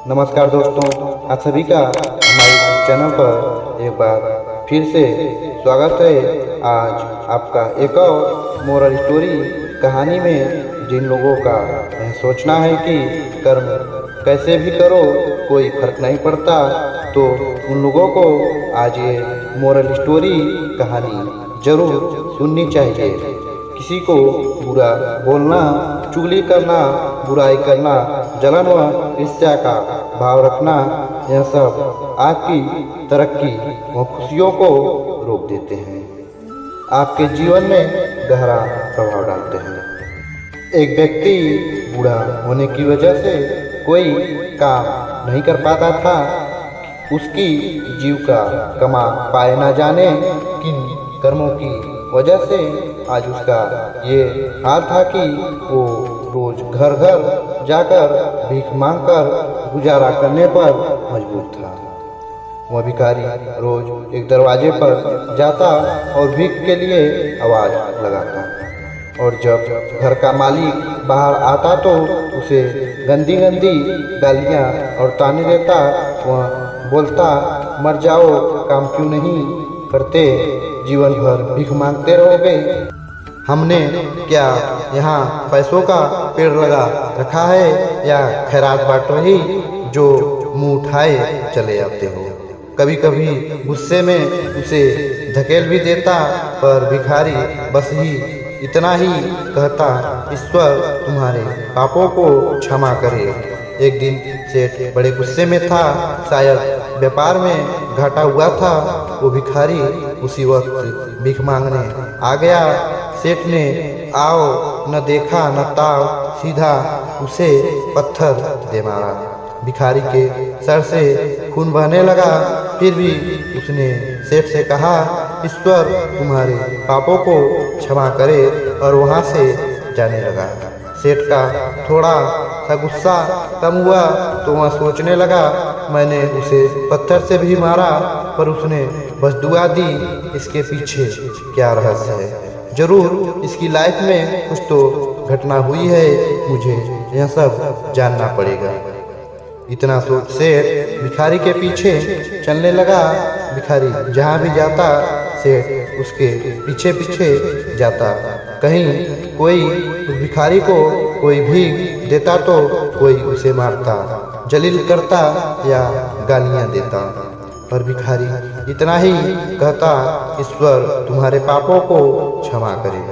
नमस्कार दोस्तों, आप सभी का हमारे चैनल पर एक बार फिर से स्वागत है। आज आपका एक और मोरल स्टोरी कहानी में जिन लोगों का यह सोचना है कि कर्म कैसे भी करो कोई फर्क नहीं पड़ता, तो उन लोगों को आज ये मोरल स्टोरी कहानी जरूर सुननी चाहिए। किसी को बुरा बोलना, चुगली करना, बुराई करना, जलन व ईर्ष्या का भाव रखना, यह सब आपकी तरक्की व खुशियों को रोक देते हैं, आपके जीवन में गहरा प्रभाव डालते हैं। एक व्यक्ति बूढ़ा होने की वजह से कोई काम नहीं कर पाता था। उसकी जीविका कमा पाए ना जाने किन कर्मों की वजह से आज उसका ये हाल था कि वो रोज घर घर जाकर भीख मांगकर गुजारा करने पर मजबूर था। वह भिखारी रोज एक दरवाजे पर जाता और भीख के लिए आवाज लगाता, और जब घर का मालिक बाहर आता तो उसे गंदी गंदी गालियां और ताने देता। वह बोलता, मर जाओ, काम क्यों नहीं करते, जीवन भर भीख मांगते रहोगे। हमने क्या यहाँ पैसों का पेड़ लगा रखा है या खैरात बांटो ही जो मुंह उठाए चले आते हो। कभी कभी गुस्से में उसे धकेल भी देता, पर भिखारी बस ही इतना ही कहता, ईश्वर तुम्हारे पापों को क्षमा करे। एक दिन सेठ बड़े गुस्से में था, शायद व्यापार में घाटा हुआ था। वो भिखारी उसी वक्त भीख मांगने आ गया। सेठ ने आओ न देखा न ताव, सीधा उसे पत्थर दे मारा। भिखारी के सर से खून बहने लगा, फिर भी उसने सेठ से कहा, ईश्वर तुम्हारे पापों को क्षमा करे, और वहाँ से जाने लगा। सेठ का थोड़ा सा गुस्सा कम हुआ तो वह सोचने लगा, मैंने उसे पत्थर से भी मारा पर उसने बस दुआ दी, इसके पीछे क्या रहस्य है। जरूर इसकी लाइफ में कुछ तो घटना हुई है, मुझे यह सब जानना पड़ेगा। इतना सोच सेठ भिखारी के पीछे चलने लगा। भिखारी जहाँ भी जाता सेठ उसके पीछे पीछे जाता। कहीं कोई उस भिखारी को कोई भीख देता तो कोई उसे मारता, जलील करता या गालियाँ देता, पर भिखारी इतना ही कहता, ईश्वर तुम्हारे पापों को क्षमा करे।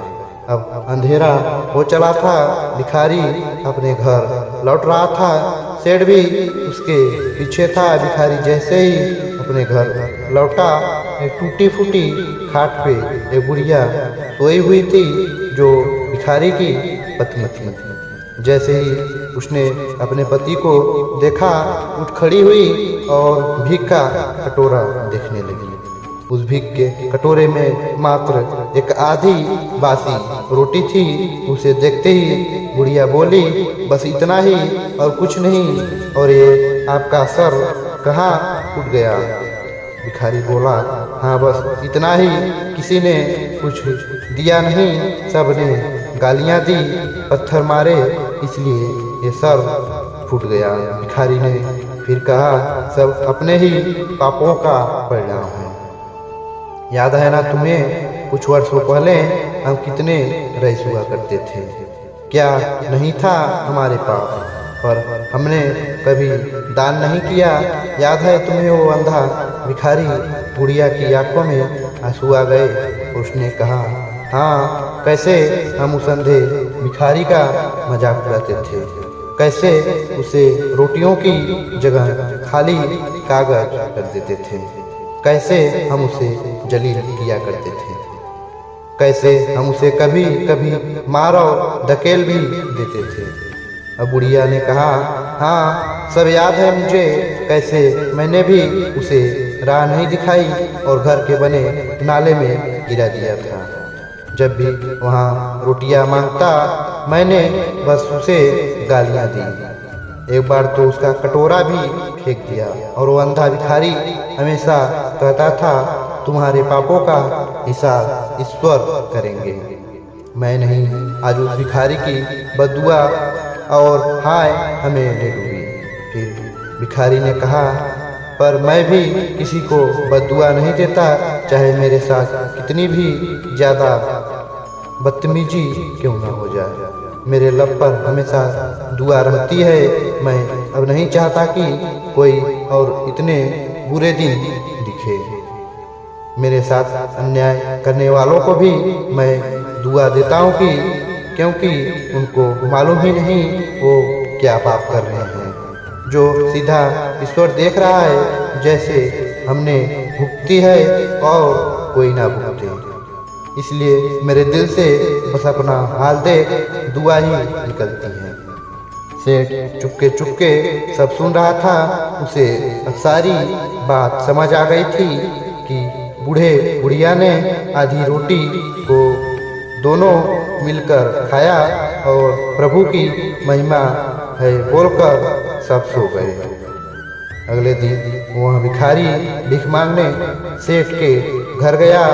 अब अंधेरा हो चला था, भिखारी अपने घर लौट रहा था। सेठ भी उसके पीछे था। भिखारी जैसे ही अपने घर लौटा, एक टूटी फूटी खाट पे एक बुढ़िया सोई हुई थी जो भिखारी की पत्नी थी। जैसे ही उसने अपने पति को देखा, उठ खड़ी हुई और भीख का कटोरा देखने लगी। उस भीख के कटोरे में मात्र एक आधी बासी रोटी थी। उसे देखते ही बुढ़िया बोली, बस इतना ही और कुछ नहीं, और ये आपका सर कहाँ उठ गया। भिखारी बोला, हाँ बस इतना ही, किसी ने कुछ दिया नहीं, सब ने गालियाँ दी, पत्थर मारे, इसलिए ये सर फूट गया। भिखारी ने फिर कहा, सब अपने ही पापों का परिणाम है। याद है ना तुम्हें, कुछ वर्षों पहले हम कितने रईस हुआ करते थे, क्या नहीं था हमारे पास, पर हमने कभी दान नहीं किया। याद है तुम्हें वो अंधा भिखारी, बुढ़िया की आंखों में आंसू आ गए। उसने कहा, हाँ कैसे हम उस अंधे भिखारी का मजाक उड़ाते थे, कैसे उसे रोटियों की जगह खाली कागज कर देते थे, कैसे हम उसे जलील किया करते थे, कैसे हम उसे कभी कभी मार और धकेल भी देते थे। अब बुढ़िया ने कहा, हाँ सब याद है मुझे, कैसे मैंने भी उसे राह नहीं दिखाई और घर के बने नाले में गिरा दिया था। जब भी वहाँ रोटियां मांगता मैंने बस उसे गालियाँ दी। एक बार तो उसका कटोरा भी फेंक दिया, और वो अंधा भिखारी हमेशा कहता था, तुम्हारे पापों का हिसाब ईश्वर करेंगे। मैं नहीं, आज उस भिखारी की बददुआ और हाय हमें ले डूबी। फिर भिखारी ने कहा, पर मैं भी किसी को बद्दुआ नहीं देता, चाहे मेरे साथ कितनी भी ज़्यादा बदतमीजी क्यों ना हो जाए। मेरे लब पर हमेशा दुआ रहती है। मैं अब नहीं चाहता कि कोई और इतने बुरे दिन दिखे। मेरे साथ अन्याय करने वालों को भी मैं दुआ देता हूँ कि क्योंकि उनको मालूम ही नहीं वो क्या पाप कर रहे हैं, जो सीधा ईश्वर देख रहा है, जैसे हमने भुगती है और कोई ना भुगते। इसलिए मेरे दिल से बस अपना हाल देख दुआ ही निकलती है। सेठ चुपके चुपके सब सुन रहा था। उसे अब सारी बात समझ आ गई थी कि बूढ़े बुढ़िया ने आधी रोटी को दोनों मिलकर खाया और प्रभु की महिमा है बोलकर सब सो गए। अगले दिन वह भिखारी भीख मांगने सेठ के घर गया।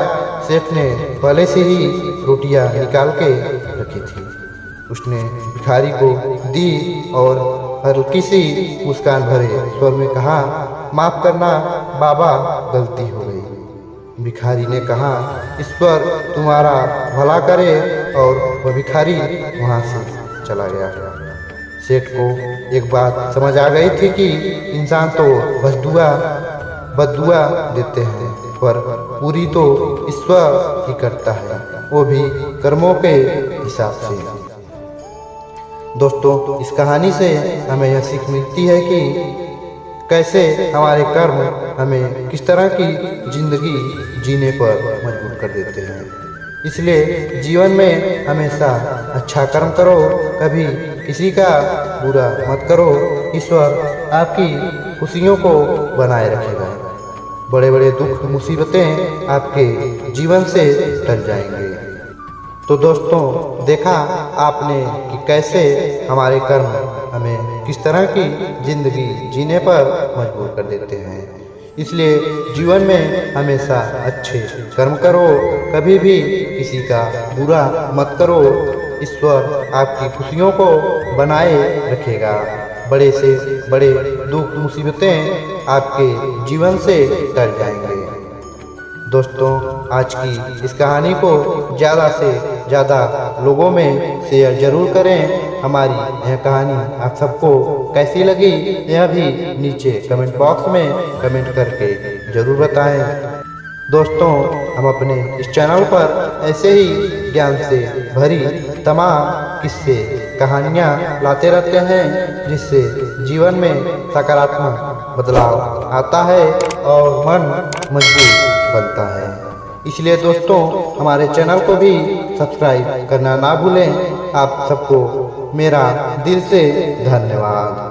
सेठ ने पहले से ही रोटियां निकाल के रखी थी। उसने भिखारी को दी और हल्की सी मुस्कान भरे स्वर में कहा, माफ करना बाबा, गलती हो गई। भिखारी ने कहा, ईश्वर तुम्हारा भला करे, और वह भिखारी वहाँ से चला गया। सेठ को एक बात समझ आ गई थी कि इंसान तो बस बद्दुआ देते हैं, पर पूरी तो ईश्वर ही करता है, वो भी कर्मों के हिसाब से। दोस्तों, इस कहानी से हमें यह सीख मिलती है कि कैसे हमारे कर्म हमें किस तरह की जिंदगी जीने पर मजबूर कर देते हैं। इसलिए जीवन में हमेशा अच्छा कर्म करो, कभी किसी का बुरा मत करो। ईश्वर आपकी खुशियों को बनाए रखेगा। बड़े बड़े दुख मुसीबतें आपके जीवन से टल जाएंगे। तो दोस्तों, देखा आपने कि कैसे हमारे कर्म हमें किस तरह की जिंदगी जीने पर मजबूर कर देते हैं। इसलिए जीवन में हमेशा अच्छे कर्म करो, कभी भी किसी का बुरा मत करो। ईश्वर आपकी खुशियों को बनाए रखेगा। बड़े से बड़े दुख मुसीबतें आपके जीवन से टल जाएंगे। दोस्तों, आज की इस कहानी को ज़्यादा से ज़्यादा लोगों में शेयर जरूर करें। हमारी यह कहानी आप सबको कैसी लगी, यह भी नीचे कमेंट बॉक्स में कमेंट करके ज़रूर बताएं। दोस्तों, हम अपने इस चैनल पर ऐसे ही ज्ञान से भरी तमाम किस्से कहानियाँ लाते रहते हैं, जिससे जीवन में सकारात्मक बदलाव आता है और मन मजबूत बनता है। इसलिए दोस्तों, हमारे चैनल को भी सब्सक्राइब करना ना भूलें। आप सबको मेरा दिल से धन्यवाद।